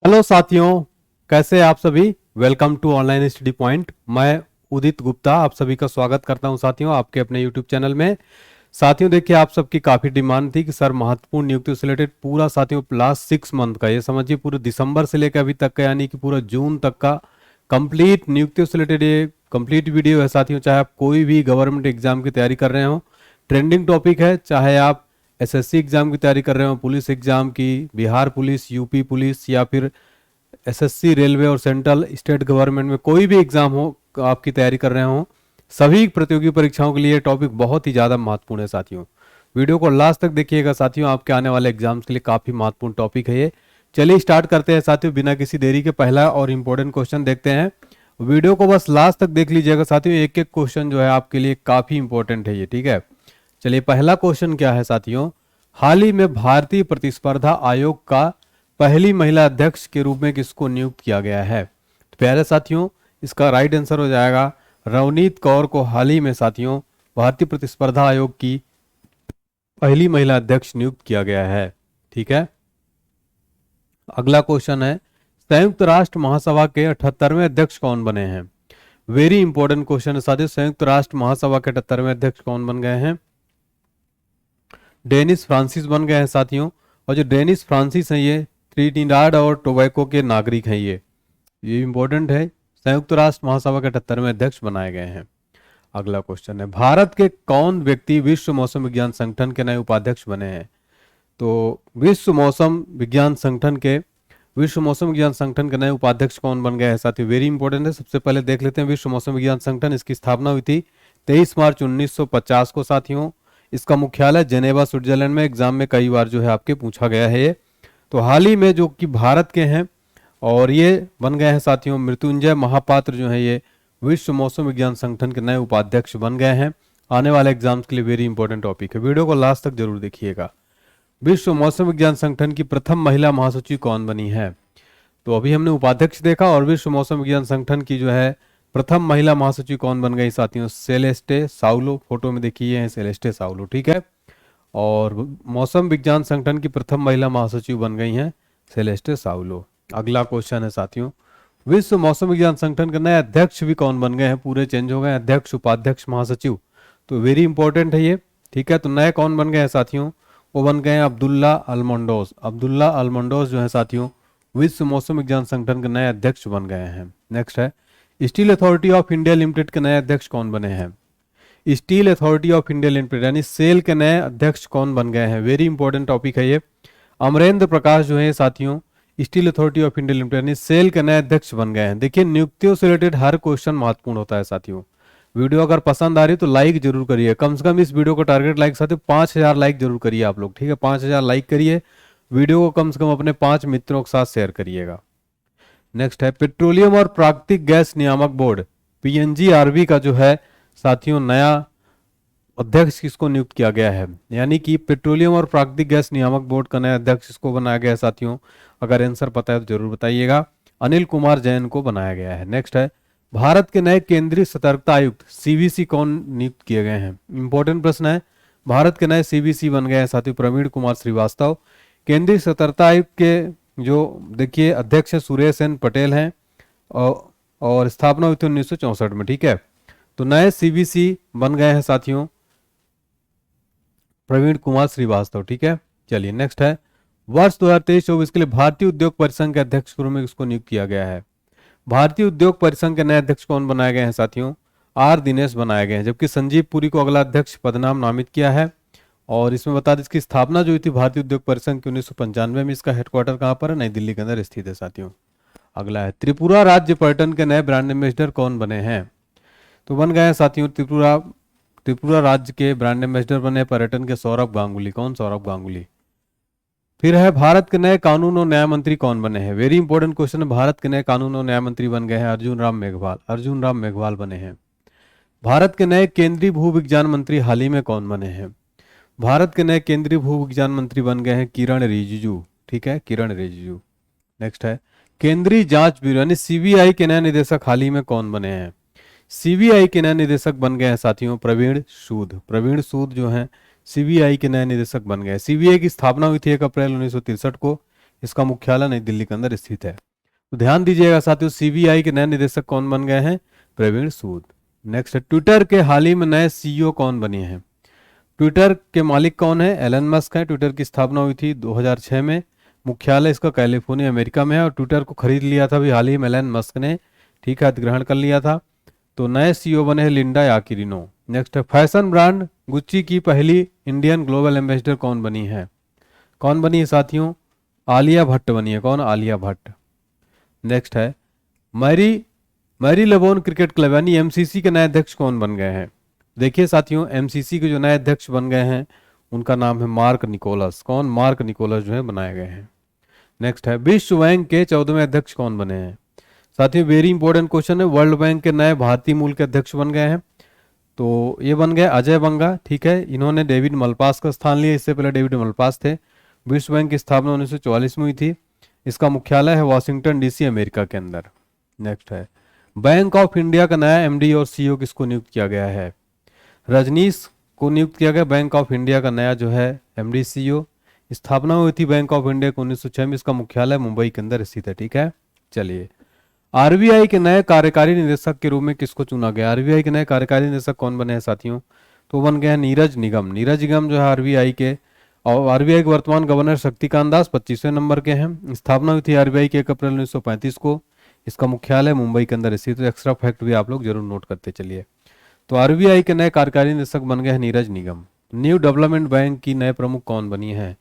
Hello साथियों, कैसे हैं आप सभी। Welcome to online study point. मैं उदित गुप्ता आप सभी का स्वागत करता हूं साथियों आपके अपने यूट्यूब चैनल में। साथियों देखिए, आप सबकी काफ़ी डिमांड थी कि सर महत्वपूर्ण नियुक्तियों से रिलेटेड पूरा साथियों लास्ट 6 मंथ का, ये समझिए पूरे दिसंबर से लेकर अभी तक का, यानी कि पूरा जून तक का कंप्लीट नियुक्तियों से रिलेटेड ये कंप्लीट वीडियो है साथियों। चाहे आप कोई भी गवर्नमेंट एग्जाम की तैयारी कर रहे हो, ट्रेंडिंग टॉपिक है, चाहे आप एसएससी एग्जाम की तैयारी कर रहे हो, पुलिस एग्जाम की, बिहार पुलिस, यूपी पुलिस, या फिर एसएससी, रेलवे और सेंट्रल स्टेट गवर्नमेंट में कोई भी एग्जाम हो आपकी तैयारी कर रहे हो, सभी प्रतियोगी परीक्षाओं के लिए टॉपिक बहुत ही ज़्यादा महत्वपूर्ण है साथियों। वीडियो को लास्ट तक देखिएगा साथियों, आपके आने वाले एग्जाम्स के लिए काफ़ी महत्वपूर्ण टॉपिक है ये। चलिए स्टार्ट करते हैं साथियों बिना किसी देरी के। पहला और इम्पोर्टेंट क्वेश्चन देखते हैं। वीडियो को बस लास्ट तक देख लीजिएगा साथियों, एक एक क्वेश्चन जो है आपके लिए काफ़ी इंपॉर्टेंट है ये, ठीक है। चलिए पहला क्वेश्चन क्या है साथियों। हाल ही में भारतीय प्रतिस्पर्धा आयोग का पहली महिला अध्यक्ष के रूप में किसको नियुक्त किया गया है। तो प्यारे साथियों, इसका राइट आंसर हो जाएगा रवनीत कौर को हाल ही में साथियों भारतीय प्रतिस्पर्धा आयोग की पहली महिला अध्यक्ष नियुक्त किया गया है, ठीक है। अगला क्वेश्चन है, संयुक्त राष्ट्र महासभा के 78वें अध्यक्ष कौन बने हैं। वेरी इंपॉर्टेंट क्वेश्चन है साथियों। संयुक्त राष्ट्र महासभा के 78वें अध्यक्ष कौन बन गए हैं। डेनिस फ्रांसिस बन गए हैं साथियों। और जो डेनिस फ्रांसिस हैं ये ट्रिनिडाड और टोबैको के नागरिक हैं। ये इंपॉर्टेंट है। संयुक्त राष्ट्र महासभा के 78वें अध्यक्ष बनाए गए हैं। अगला क्वेश्चन है, भारत के कौन व्यक्ति विश्व मौसम विज्ञान संगठन के नए उपाध्यक्ष बने हैं। तो विश्व मौसम विज्ञान संगठन के नए उपाध्यक्ष कौन बन गए हैं साथियों। वेरी इंपॉर्टेंट है। सबसे पहले देख लेते हैं विश्व मौसम विज्ञान संगठन, इसकी स्थापना हुई थी 23 मार्च 1950 को साथियों। इसका मुख्यालय जेनेवा स्विट्जरलैंड में। एग्जाम में कई बार जो है आपके पूछा गया है ये। तो हाल ही में जो कि भारत के हैं और ये बन गए हैं साथियों मृत्युंजय महापात्र जो है ये विश्व मौसम विज्ञान संगठन के नए उपाध्यक्ष बन गए हैं। आने वाले एग्जाम्स के लिए वेरी इंपॉर्टेंट टॉपिक है, वीडियो को लास्ट तक जरूर देखिएगा। विश्व मौसम विज्ञान संगठन की प्रथम महिला महासचिव कौन बनी है। तो अभी हमने उपाध्यक्ष देखा और विश्व मौसम विज्ञान संगठन की जो है प्रथम महिला महासचिव कौन बन गई साथियों, सेलेस्टे साउलो। फोटो में देखिए है सेलेस्टे साउलो, ठीक है। और मौसम विज्ञान संगठन की प्रथम महिला महासचिव बन गई हैं सेलेस्टे साउलो। अगला क्वेश्चन है साथियों, विश्व मौसम विज्ञान संगठन के नए अध्यक्ष भी कौन बन गए हैं। पूरे चेंज हो गए, अध्यक्ष, उपाध्यक्ष, महासचिव। तो वेरी इंपॉर्टेंट है ये, ठीक है। तो नए कौन बन गए हैं साथियों, वो बन गए हैं अब्दुल्ला अलमंडोस। अब्दुल्ला अलमंडोस जो है साथियों विश्व मौसम विज्ञान संगठन के नए अध्यक्ष बन गए हैं। नेक्स्ट है, steel authority of India limited के नए अध्यक्ष कौन बने हैं। Steel authority of India limited यानी सेल के नए अध्यक्ष कौन बन गए हैं। वेरी इंपॉर्टेंट टॉपिक है ये। अमरेंद्र प्रकाश जो है साथियों steel authority of India limited यानी सेल के नए अध्यक्ष बन गए हैं। देखिए नियुक्तियों से रिलेटेड हर क्वेश्चन महत्वपूर्ण होता है साथियों। वीडियो अगर पसंद आ रही तो लाइक जरूर करिए, कम से कम इस वीडियो को टारगेट लाइक साथियों 5000 लाइक जरूर करिए आप लोग, ठीक है। 5000 लाइक करिए, वीडियो को कम से कम अपने 5 मित्रों के साथ शेयर करिएगा। नेक्स्ट है, पेट्रोलियम और प्राकृतिक गैस नियामक बोर्ड पीएनजीआरबी का जो है साथियों नया अध्यक्ष किसको नियुक्त किया गया है। यानी कि पेट्रोलियम और प्राकृतिक गैस नियामक बोर्ड का नया अध्यक्ष किसको बनाया गया है साथियों। अगर आंसर पता है तो जरूर बताइएगा। अनिल कुमार जैन को बनाया गया है। नेक्स्ट है, भारत के नए केंद्रीय सतर्कता आयुक्त सीवीसी कौन नियुक्त किए गए हैं। इंपॉर्टेंट प्रश्न है। भारत के नए सीवीसी बन गए हैं साथियों प्रवीण कुमार श्रीवास्तव। केंद्रीय सतर्कता आयुक्त के जो देखिए अध्यक्ष है सुरेश एन पटेल हैं और स्थापना हुई थी 1964 में, ठीक है। तो नए सीवीसी बन गए हैं साथियों प्रवीण कुमार श्रीवास्तव, ठीक है। चलिए नेक्स्ट है, वर्ष 2023-24 के लिए भारतीय उद्योग परिसंघ के अध्यक्ष के रूप में किसको नियुक्त किया गया है। भारतीय उद्योग परिसंघ के नए अध्यक्ष कौन बनाए गए हैं साथियों, आर दिनेश बनाए गए हैं। जबकि संजीव पुरी को अगला अध्यक्ष पदनाम नामित किया है। और इसमें बता दें इसकी स्थापना जो हुई थी भारतीय उद्योग परिसंघ की 1995 में। इसका हेडक्वार्टर कहाँ पर है, नई दिल्ली के अंदर स्थित है साथियों। अगला है, त्रिपुरा राज्य पर्यटन के नए ब्रांड एम्बेसडर कौन बने हैं। तो बन गए हैं साथियों त्रिपुरा राज्य के ब्रांड एम्बेसडर बने पर्यटन के सौरभ गांगुली। कौन, सौरभ गांगुली। फिर है, भारत के नए कानून और न्याय मंत्री कौन बने हैं। वेरी इंपॉर्टेंट क्वेश्चन है। भारत के नए कानून और न्याय मंत्री बन गए हैं अर्जुन राम मेघवाल। अर्जुन राम मेघवाल बने हैं। भारत के नए केंद्रीय भू विज्ञान मंत्री हाल ही में कौन बने हैं। भारत के नए केंद्रीय भू विज्ञान मंत्री बन गए हैं किरण रिजिजू, ठीक है, किरण रिजिजू। नेक्स्ट है, केंद्रीय जांच ब्यूरो यानी सीबीआई के नए निदेशक हाल ही में कौन बने हैं। सीबीआई के नए निदेशक बन गए हैं साथियों प्रवीण सूद। प्रवीण सूद जो हैं सीबीआई के नए निदेशक बन गए। सीबीआई की स्थापना हुई थी 1 अप्रैल 1963 को। इसका मुख्यालय नई दिल्ली के अंदर स्थित है। तो ध्यान दीजिएगा साथियों, सीबीआई के नए निदेशक कौन बन गए हैं? प्रवीण सूद। नेक्स्ट है, ट्विटर के हाल ही में नए सीईओ कौन बने हैं? ट्विटर के मालिक कौन है? एलन मस्क है। ट्विटर की स्थापना हुई थी 2006 में। मुख्यालय इसका कैलिफोर्निया अमेरिका में है और ट्विटर को खरीद लिया था अभी हाल ही में एलन मस्क ने, ठीक है, अधिग्रहण कर लिया था। तो नए सीईओ बने हैं लिंडा याकिरिनो। नेक्स्ट है, फैशन ब्रांड गुच्ची की पहली इंडियन ग्लोबल एम्बेसडर कौन बनी है? कौन बनी है साथियों? आलिया भट्ट बनी है। कौन? आलिया भट्ट। नेक्स्ट है, मैरी मैरी लेबोन क्रिकेट क्लब यानी एमसीसी के नए अध्यक्ष कौन बन गए हैं? देखिए साथियों, एमसीसी के जो नए अध्यक्ष बन गए हैं उनका नाम है मार्क निकोलस। कौन? मार्क निकोलस जो है बनाए गए हैं। नेक्स्ट है, विश्व बैंक के 14वें अध्यक्ष कौन बने हैं? साथियों वेरी इंपॉर्टेंट क्वेश्चन है। वर्ल्ड बैंक के नए भारतीय मूल के अध्यक्ष बन गए हैं। तो ये बन गए अजय बंगा, ठीक है। इन्होंने डेविड मलपास का स्थान लिया, इससे पहले डेविड मलपास थे। विश्व बैंक की स्थापना 1944 में हुई थी। इसका मुख्यालय है वाशिंगटन डीसी अमेरिका के अंदर। नेक्स्ट है, बैंक ऑफ इंडिया का नया एमडी और सीईओ किसको नियुक्त किया गया है? रजनीश को नियुक्त किया गया बैंक ऑफ इंडिया का नया जो है एमडी सीईओ। स्थापना हुई थी बैंक ऑफ इंडिया को 1906 में। इसका मुख्यालय मुंबई के अंदर स्थित है, ठीक है। चलिए, आरबीआई के नए कार्यकारी निदेशक के रूप में किसको चुना गया? आरबीआई के नए कार्यकारी निदेशक कौन बने हैं साथियों? तो बन गए हैं नीरज निगम। नीरज निगम जो है आरबीआई के, और आरबीआई के वर्तमान गवर्नर शक्तिकांत दास 25वें नंबर के हैं। स्थापना हुई थी आरबीआई के 1 अप्रैल 1935 को। इसका मुख्यालय मुंबई के अंदर स्थित है। एक्स्ट्रा फैक्ट भी आप लोग जरूर नोट करते चलिए। तो आरबीआई के नए कार्यकारी निदेशक बन गए हैं नीरज निगम। न्यू डेवलपमेंट बैंक की नए प्रमुख कौन बनी है?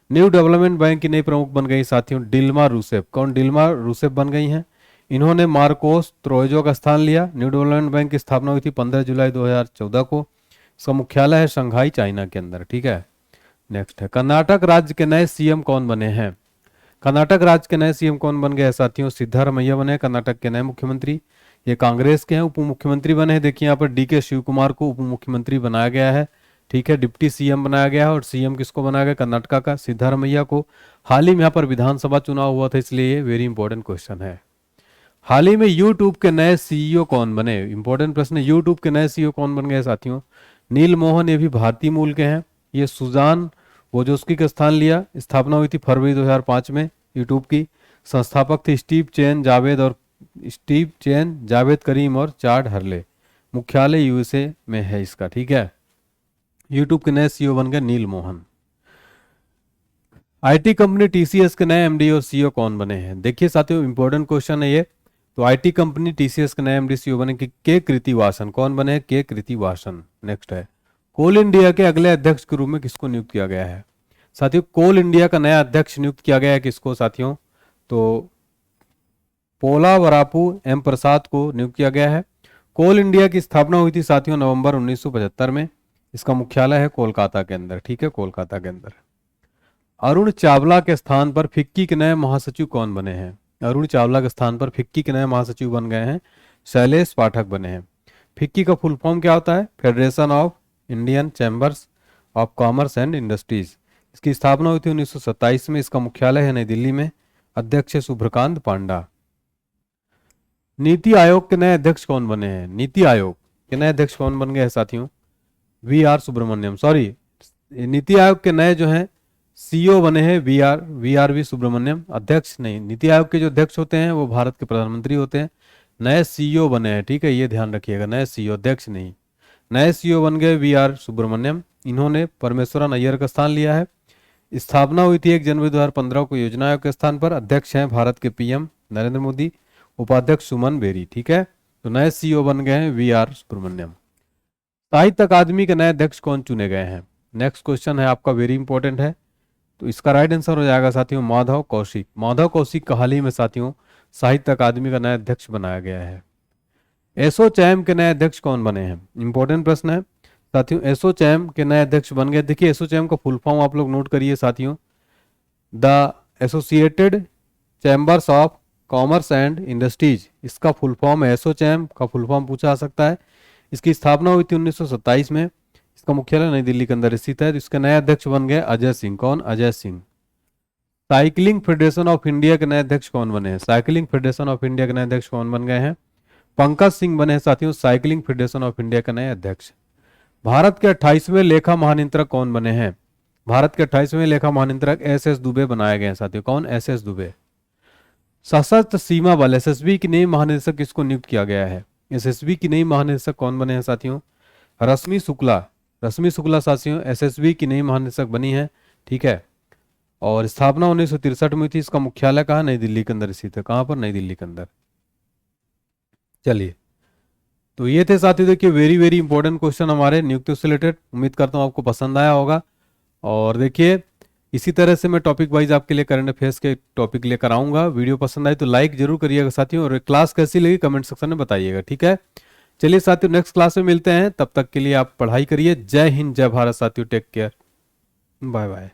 न्यू डेवलपमेंट बैंक की नई प्रमुख बन गई साथियों डिल्मा रूसेफ। कौन? डिल्मा रूसेफ बन गई हैं। इन्होंने मार्कोस त्रोइजो का स्थान लिया। न्यू डेवलपमेंट बैंक की स्थापना हुई थी 15 जुलाई 2014 को। इसका मुख्यालय है शंघाई चाइना के अंदर, ठीक है। नेक्स्ट है, कर्नाटक राज्य के नए सीएम कौन बने हैं? कर्नाटक राज्य के नए सीएम कौन बन गए हैं साथियों? सिद्धारमैया बने कर्नाटक के नए मुख्यमंत्री। ये कांग्रेस के हैं। उप मुख्यमंत्री बने हैं, देखिए यहाँ पर डीके शिव कुमार को उप मुख्यमंत्री बनाया गया है, ठीक है। डिप्टी सीएम बनाया गया है और सीएम किसको बनाया गया? कर्नाटका का सिद्धारमैया को। हाल ही में यहाँ पर विधानसभा चुनाव हुआ था, इसलिए ये वेरी इंपॉर्टेंट क्वेश्चन है। हाल ही में यूट्यूब के नए सीईओ कौन बने? इंपॉर्टेंट प्रश्न है, यूट्यूब के नए सीईओ कौन बन गए साथियों? नील मोहन, ये भी भारतीय मूल के हैं। ये सुजान वोजोस्की का स्थान लिया। स्थापना हुई थी फरवरी 2005 में यूट्यूब की। संस्थापक थे स्टीव चेन, जावेद करीम और चाड हरले। मुख्यालय यूएसए में है इसका, ठीक है। यूट्यूब के नए सीईओ बन गए नील मोहन। आईटी कंपनी टीसीएस के नए एमडी और सीईओ कौन बने हैं? देखिए साथियों, इंपॉर्टेंट क्वेश्चन है ये। तो आईटी कंपनी टीसीएस के नए एमडी सीईओ बने के कृतिवासन। कौन बने हैं? के कृतिवासन। नेक्स्ट है, कोल इंडिया के अगले अध्यक्ष के रूप में किसको नियुक्त किया गया है? साथियों कोल इंडिया का नया अध्यक्ष नियुक्त किया गया है किसको साथियों? तो पोलावरापू एम प्रसाद को नियुक्त किया गया है। कोल इंडिया की स्थापना हुई थी साथियों नवंबर 1975 में। इसका मुख्यालय है कोलकाता के अंदर, ठीक है, कोलकाता के अंदर। अरुण चावला के स्थान पर फिक्की के नए महासचिव कौन बने हैं? अरुण चावला के स्थान पर फिक्की के नए महासचिव बन गए हैं शैलेश पाठक बने हैं। फिक्की का फुल फॉर्म क्या होता है? Federation of Indian chambers of commerce and industries. इसकी स्थापना हुई थी 1927 में। इसका मुख्यालय है नई दिल्ली में। अध्यक्ष है शुभ्रकांत पांडा। नीति आयोग के नए अध्यक्ष कौन बने हैं? नीति आयोग के नए अध्यक्ष कौन बन गए हैं साथियों? We are Subramaniam. Sorry, NITI Aayog के नए जो हैं सीईओ बने हैं वी आर वी सुब्रमण्यम। अध्यक्ष नहीं, नीति आयोग के जो अध्यक्ष होते हैं वो भारत के प्रधानमंत्री होते हैं। नए सीईओ बने हैं, ठीक है, ये ध्यान रखिएगा, नए सीईओ, अध्यक्ष नहीं। नए सीईओ बन गए वी आर सुब्रमण्यम। इन्होंने परमेश्वरन अय्यर का स्थान लिया है। स्थापना हुई थी 1 जनवरी 2015 को योजना आयोग के स्थान पर। अध्यक्ष हैं भारत के पीएम नरेंद्र मोदी। उपाध्यक्ष सुमन बेरी, ठीक है। तो नए सीईओ बन गए हैं वी आर सुब्रमण्यम। साहित्य अकादमी के नए अध्यक्ष कौन चुने गए हैं? नेक्स्ट क्वेश्चन है आपका, वेरी इंपॉर्टेंट है। तो इसका राइट आंसर हो जाएगा साथियों माधव कौशिक। माधव कौशिक का हाल ही में साथियों साहित्य अकादमी का नया अध्यक्ष बनाया गया है। एसोचैम के नए अध्यक्ष कौन बने हैं? इंपॉर्टेंट प्रश्न है साथियों। एसोचैम के नए अध्यक्ष बन गए, देखिए एसोचैम का फुल फॉर्म आप लोग नोट करिए साथियों, the associated chambers of commerce and industries. इसका फुल फॉर्म है। एसोचैम का फुल फॉर्म पूछा जा सकता है। इसकी स्थापना हुई थी 1927 में। इसका मुख्यालय नई दिल्ली के अंदर स्थित है। तो इसके नए अध्यक्ष बन गए अजय सिंह। कौन? Ajay Singh. Cycling federation of India के नए अध्यक्ष कौन बने हैं? साइकिलिंग फेडरेशन ऑफ इंडिया के नए अध्यक्ष कौन बन गए हैं? पंकज सिंह बने हैं साथियों साइकिलिंग फेडरेशन ऑफ इंडिया के नए अध्यक्ष। भारत के 28वें लेखा महानियंत्रक कौन बने हैं? भारत के 28वें लेखा महानियंत्रक एस दुबे बनाए गए हैं साथियों। कौन? एस दुबे। सशस्त्र सीमा बल एसएसबी की नई महानिदेशक किसको नियुक्त किया गया है? एसएसबी की नई महानिदेशक कौन बने हैं साथियों? रश्मि शुक्ला। रश्मि शुक्ला साथियों एसएसबी की नई महानिदेशक बनी है। ठीक है। और स्थापना 1963 में थी। इसका मुख्यालय कहाँ? नई दिल्ली के अंदर स्थित है। कहाँ पर? नई दिल्ली के अंदर। चलिए, तो ये थे साथियों देखिए वेरी वेरी इंपॉर्टेंट क्वेश्चन हमारे नियुक्तियों से रिलेटेड। उम्मीद करता हूँ आपको पसंद आया होगा। और देखिए इसी तरह से मैं टॉपिक वाइज आपके लिए करंट अफेयर्स के टॉपिक लेकर आऊंगा। वीडियो पसंद आए तो लाइक जरूर करिएगा साथियों, और क्लास कैसी लगी कमेंट सेक्शन में बताइएगा। ठीक है, चलिए साथियों नेक्स्ट क्लास में मिलते हैं। तब तक के लिए आप पढ़ाई करिए। जय हिंद, जय भारत साथियों। Take care, bye bye.